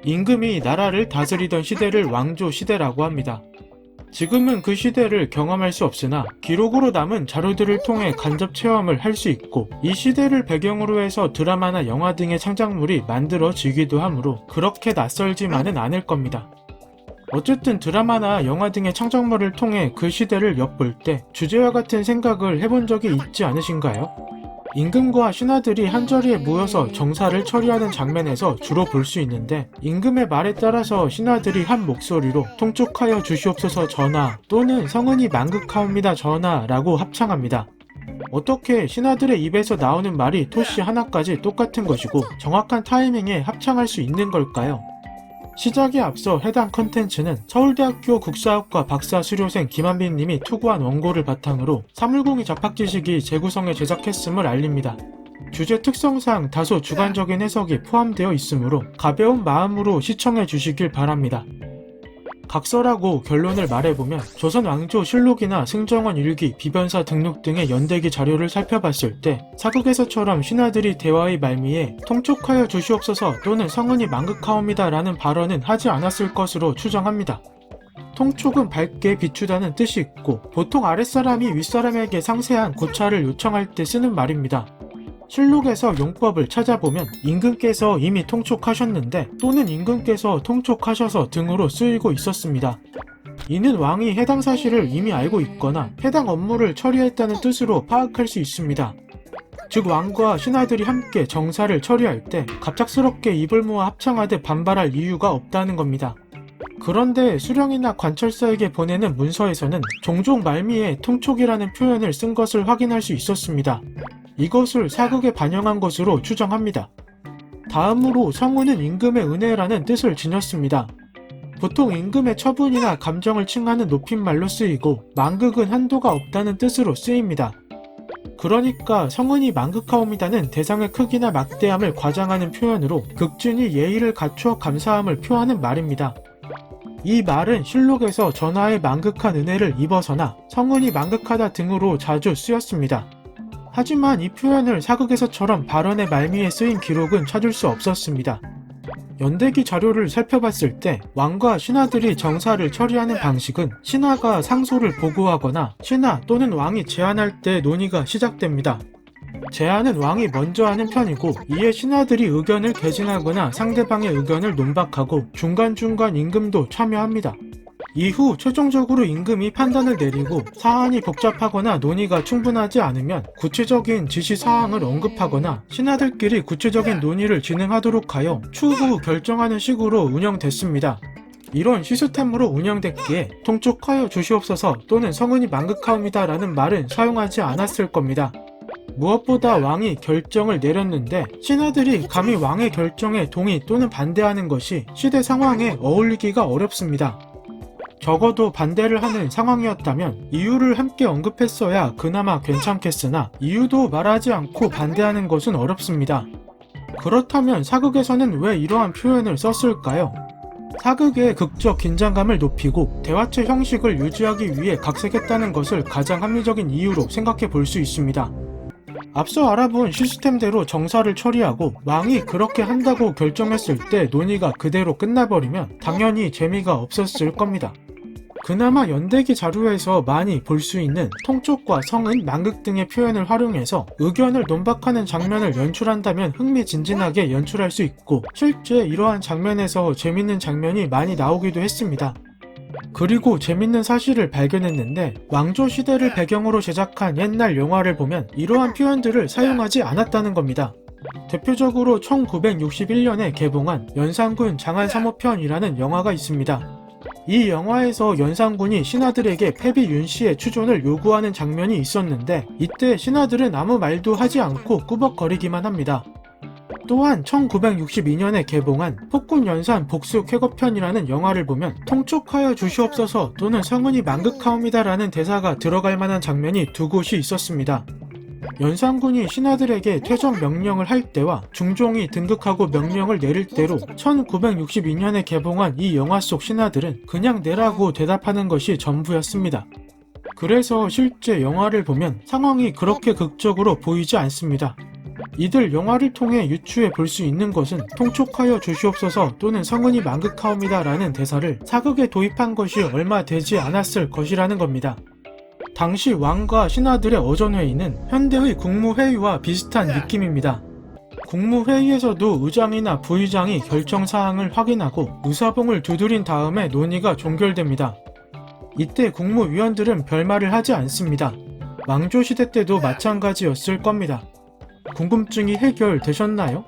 임금이 나라를 다스리던 시대를 왕조 시대라고 합니다. 지금은 그 시대를 경험할 수 없으나 기록으로 남은 자료들을 통해 간접 체험을 할 수 있고, 이 시대를 배경으로 해서 드라마나 영화 등의 창작물이 만들어지기도 하므로 그렇게 낯설지만은 않을 겁니다. 어쨌든 드라마나 영화 등의 창작물을 통해 그 시대를 엿볼 때 주제와 같은 생각을 해본 적이 있지 않으신가요? 임금과 신하들이 한자리에 모여서 정사를 처리하는 장면에서 주로 볼 수 있는데, 임금의 말에 따라서 신하들이 한 목소리로 통촉하여 주시옵소서 전하 또는 성은이 만극하옵니다 전하 라고 합창합니다. 어떻게 신하들의 입에서 나오는 말이 토시 하나까지 똑같은 것이고 정확한 타이밍에 합창할 수 있는 걸까요? 시작에 앞서 해당 컨텐츠는 서울대학교 국사학과 박사 수료생 김한빈 님이 투고한 원고를 바탕으로 사물공이 잡학지식이 재구성해 제작했음을 알립니다. 주제 특성상 다소 주관적인 해석이 포함되어 있으므로 가벼운 마음으로 시청해 주시길 바랍니다. 각설하고 결론을 말해보면, 조선 왕조 실록이나 승정원 일기, 비변사 등록 등의 연대기 자료를 살펴봤을 때 사극에서처럼 신하들이 대화의 말미에 통촉하여 주시옵소서 또는 성은이 만극하옵니다 라는 발언은 하지 않았을 것으로 추정합니다. 통촉은 밝게 비추다는 뜻이 있고, 보통 아랫사람이 윗사람에게 상세한 고찰을 요청할 때 쓰는 말입니다. 실록에서 용법을 찾아보면 임금께서 이미 통촉하셨는데 또는 임금께서 통촉하셔서 등으로 쓰이고 있었습니다. 이는 왕이 해당 사실을 이미 알고 있거나 해당 업무를 처리했다는 뜻으로 파악할 수 있습니다. 즉 왕과 신하들이 함께 정사를 처리할 때 갑작스럽게 입을 모아 합창하듯 반발할 이유가 없다는 겁니다. 그런데 수령이나 관철사에게 보내는 문서에서는 종종 말미에 통촉이라는 표현을 쓴 것을 확인할 수 있었습니다. 이것을 사극에 반영한 것으로 추정합니다. 다음으로 성은은 임금의 은혜라는 뜻을 지녔습니다. 보통 임금의 처분이나 감정을 칭하는 높임말로 쓰이고, 만극은 한도가 없다는 뜻으로 쓰입니다. 그러니까 성은이 만극하옵니다는 대상의 크기나 막대함을 과장하는 표현으로 극진히 예의를 갖추어 감사함을 표하는 말입니다. 이 말은 실록에서 전하의 만극한 은혜를 입어서나 성은이 만극하다 등으로 자주 쓰였습니다. 하지만 이 표현을 사극에서처럼 발언의 말미에 쓰인 기록은 찾을 수 없었습니다. 연대기 자료를 살펴봤을 때 왕과 신하들이 정사를 처리하는 방식은 신하가 상소를 보고하거나 신하 또는 왕이 제안할 때 논의가 시작됩니다. 제안은 왕이 먼저 하는 편이고, 이에 신하들이 의견을 개진하거나 상대방의 의견을 논박하고 중간중간 임금도 참여합니다. 이후 최종적으로 임금이 판단을 내리고 사안이 복잡하거나 논의가 충분하지 않으면 구체적인 지시사항을 언급하거나 신하들끼리 구체적인 논의를 진행하도록 하여 추후 결정하는 식으로 운영됐습니다. 이런 시스템으로 운영됐기에 통촉하여 주시옵소서 또는 성은이 만극하옵니다 라는 말은 사용하지 않았을 겁니다. 무엇보다 왕이 결정을 내렸는데 신하들이 감히 왕의 결정에 동의 또는 반대하는 것이 시대 상황에 어울리기가 어렵습니다. 적어도 반대를 하는 상황이었다면 이유를 함께 언급했어야 그나마 괜찮겠으나 이유도 말하지 않고 반대하는 것은 어렵습니다. 그렇다면 사극에서는 왜 이러한 표현을 썼을까요? 사극의 극적 긴장감을 높이고 대화체 형식을 유지하기 위해 각색했다는 것을 가장 합리적인 이유로 생각해 볼 수 있습니다. 앞서 알아본 시스템대로 정사를 처리하고 왕이 그렇게 한다고 결정했을 때 논의가 그대로 끝나버리면 당연히 재미가 없었을 겁니다. 그나마 연대기 자료에서 많이 볼 수 있는 통촉과 성은, 만극 등의 표현을 활용해서 의견을 논박하는 장면을 연출한다면 흥미진진하게 연출할 수 있고, 실제 이러한 장면에서 재밌는 장면이 많이 나오기도 했습니다. 그리고 재밌는 사실을 발견했는데, 왕조 시대를 배경으로 제작한 옛날 영화를 보면 이러한 표현들을 사용하지 않았다는 겁니다. 대표적으로 1961년에 개봉한 연산군 장안삼호편이라는 영화가 있습니다. 이 영화에서 연산군이 신하들에게 패비 윤씨의 추존을 요구하는 장면이 있었는데, 이때 신하들은 아무 말도 하지 않고 꾸벅거리기만 합니다. 또한 1962년에 개봉한 폭군연산 복수쾌거편이라는 영화를 보면 통촉하여 주시옵소서 또는 성은이 만극하옵니다 라는 대사가 들어갈 만한 장면이 두 곳이 있었습니다. 연산군이 신하들에게 퇴정 명령을 할 때와 중종이 등극하고 명령을 내릴 때로 1962년에 개봉한 이 영화 속 신하들은 그냥 내라고 대답하는 것이 전부였습니다. 그래서 실제 영화를 보면 상황이 그렇게 극적으로 보이지 않습니다. 이들 영화를 통해 유추해 볼 수 있는 것은 통촉하여 주시옵소서 또는 성은이 만극하옵니다 라는 대사를 사극에 도입한 것이 얼마 되지 않았을 것이라는 겁니다. 당시 왕과 신하들의 어전회의는 현대의 국무회의와 비슷한 느낌입니다. 국무회의에서도 의장이나 부의장이 결정사항을 확인하고 의사봉을 두드린 다음에 논의가 종결됩니다. 이때 국무위원들은 별말을 하지 않습니다. 왕조시대 때도 마찬가지였을 겁니다. 궁금증이 해결되셨나요?